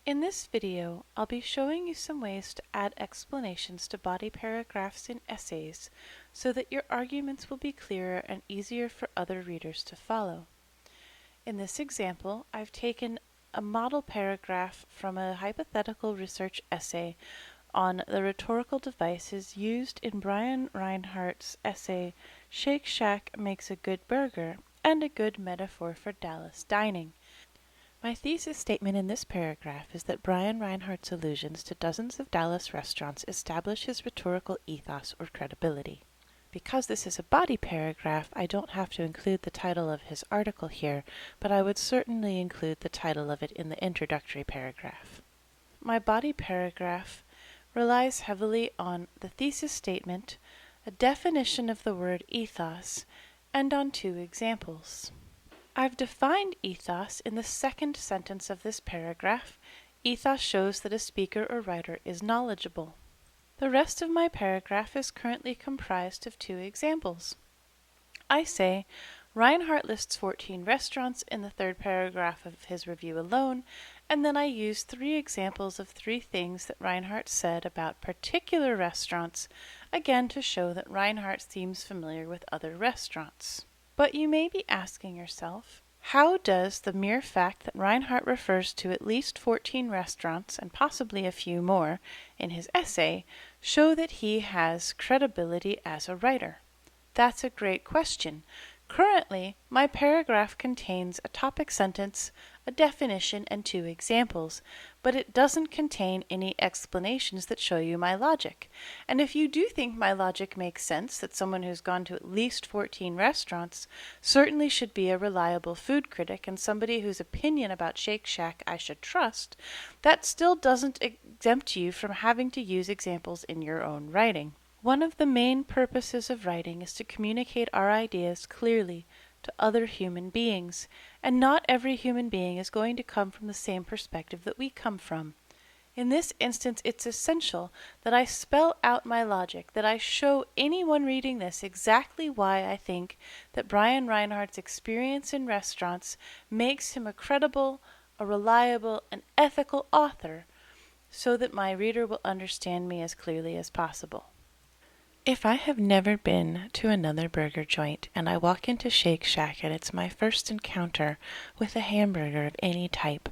In this video, I'll be showing you some ways to add explanations to body paragraphs in essays so that your arguments will be clearer and easier for other readers to follow. In this example, I've taken a model paragraph from a hypothetical research essay on the rhetorical devices used in Brian Reinhardt's essay, Shake Shack Makes a Good Burger, and a Good Metaphor for Dallas Dining. My thesis statement in this paragraph is that Brian Reinhardt's allusions to dozens of Dallas restaurants establish his rhetorical ethos or credibility. Because this is a body paragraph, I don't have to include the title of his article here, but I would certainly include the title of it in the introductory paragraph. My body paragraph relies heavily on the thesis statement, a definition of the word ethos, and on two examples. I've defined ethos in the second sentence of this paragraph. Ethos shows that a speaker or writer is knowledgeable. The rest of my paragraph is currently comprised of two examples. I say, Reinhardt lists 14 restaurants in the third paragraph of his review alone, and then I use 3 examples of 3 things that Reinhardt said about particular restaurants, again to show that Reinhardt seems familiar with other restaurants. But you may be asking yourself, how does the mere fact that Reinhardt refers to at least 14 restaurants, and possibly a few more, in his essay, show that he has credibility as a writer? That's a great question. Currently, my paragraph contains a topic sentence, a definition, and 2 examples, but it doesn't contain any explanations that show you my logic. And if you do think my logic makes sense, that someone who's gone to at least 14 restaurants certainly should be a reliable food critic and somebody whose opinion about Shake Shack I should trust, that still doesn't exempt you from having to use examples in your own writing. One of the main purposes of writing is to communicate our ideas clearly to other human beings, and not every human being is going to come from the same perspective that we come from. In this instance, it's essential that I spell out my logic, that I show anyone reading this exactly why I think that Brian Reinhardt's experience in restaurants makes him a credible, a reliable, and ethical author, so that my reader will understand me as clearly as possible. If I have never been to another burger joint and I walk into Shake Shack and it's my first encounter with a hamburger of any type,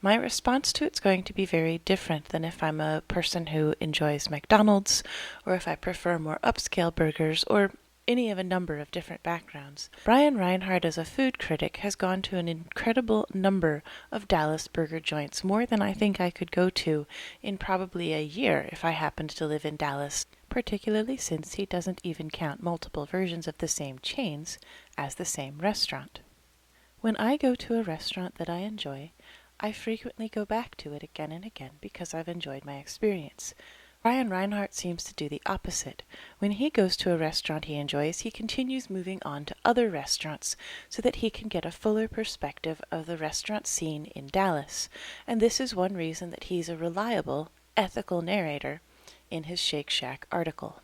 my response to it's going to be very different than if I'm a person who enjoys McDonald's, or if I prefer more upscale burgers, or any of a number of different backgrounds. Brian Reinhardt, as a food critic, has gone to an incredible number of Dallas burger joints, more than I think I could go to in probably a year if I happened to live in Dallas, particularly since he doesn't even count multiple versions of the same chains as the same restaurant. When I go to a restaurant that I enjoy, I frequently go back to it again and again because I've enjoyed my experience. Brian Reinhardt seems to do the opposite. When he goes to a restaurant he enjoys, he continues moving on to other restaurants so that he can get a fuller perspective of the restaurant scene in Dallas. And this is one reason that he's a reliable, ethical narrator in his Shake Shack article.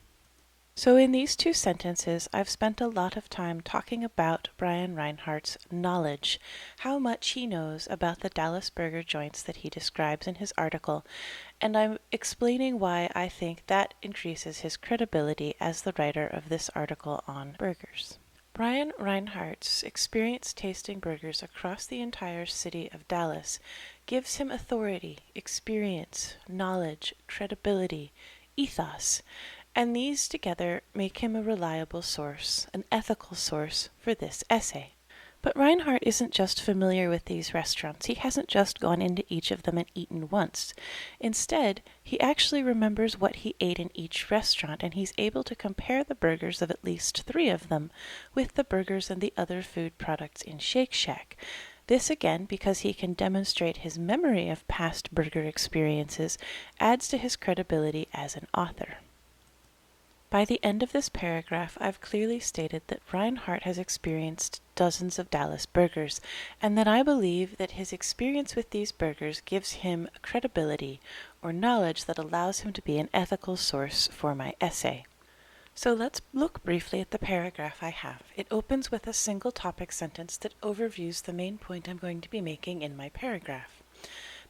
So in these 2 sentences, I've spent a lot of time talking about Brian Reinhardt's knowledge, how much he knows about the Dallas burger joints that he describes in his article, and I'm explaining why I think that increases his credibility as the writer of this article on burgers. Brian Reinhardt's experience tasting burgers across the entire city of Dallas gives him authority, experience, knowledge, credibility, ethos, and these together make him a reliable source, an ethical source for this essay. But Reinhardt isn't just familiar with these restaurants. He hasn't just gone into each of them and eaten once. Instead, he actually remembers what he ate in each restaurant, and he's able to compare the burgers of at least 3 of them with the burgers and the other food products in Shake Shack. This again, because he can demonstrate his memory of past burger experiences, adds to his credibility as an author. By the end of this paragraph, I've clearly stated that Reinhardt has experienced dozens of Dallas burgers, and that I believe that his experience with these burgers gives him a credibility or knowledge that allows him to be an ethical source for my essay. So let's look briefly at the paragraph I have. It opens with a single topic sentence that overviews the main point I'm going to be making in my paragraph.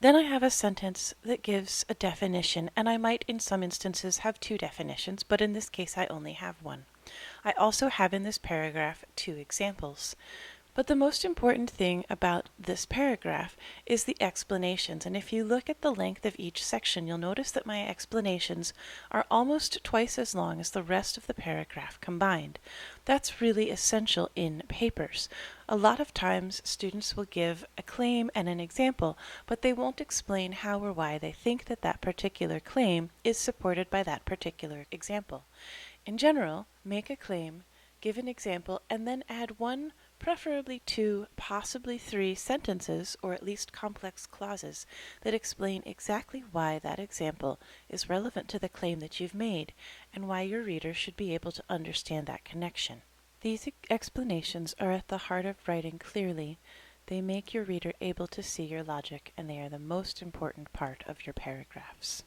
Then I have a sentence that gives a definition, and I might in some instances have two definitions, but in this case I only have one. I also have in this paragraph two examples. But the most important thing about this paragraph is the explanations, and if you look at the length of each section, you'll notice that my explanations are almost twice as long as the rest of the paragraph combined. That's really essential in papers. A lot of times students will give a claim and an example, but they won't explain how or why they think that that particular claim is supported by that particular example. In general, make a claim, give an example, and then add one, preferably two, possibly three sentences, or at least complex clauses, that explain exactly why that example is relevant to the claim that you've made, and why your reader should be able to understand that connection. These explanations are at the heart of writing clearly. They make your reader able to see your logic, and they are the most important part of your paragraphs.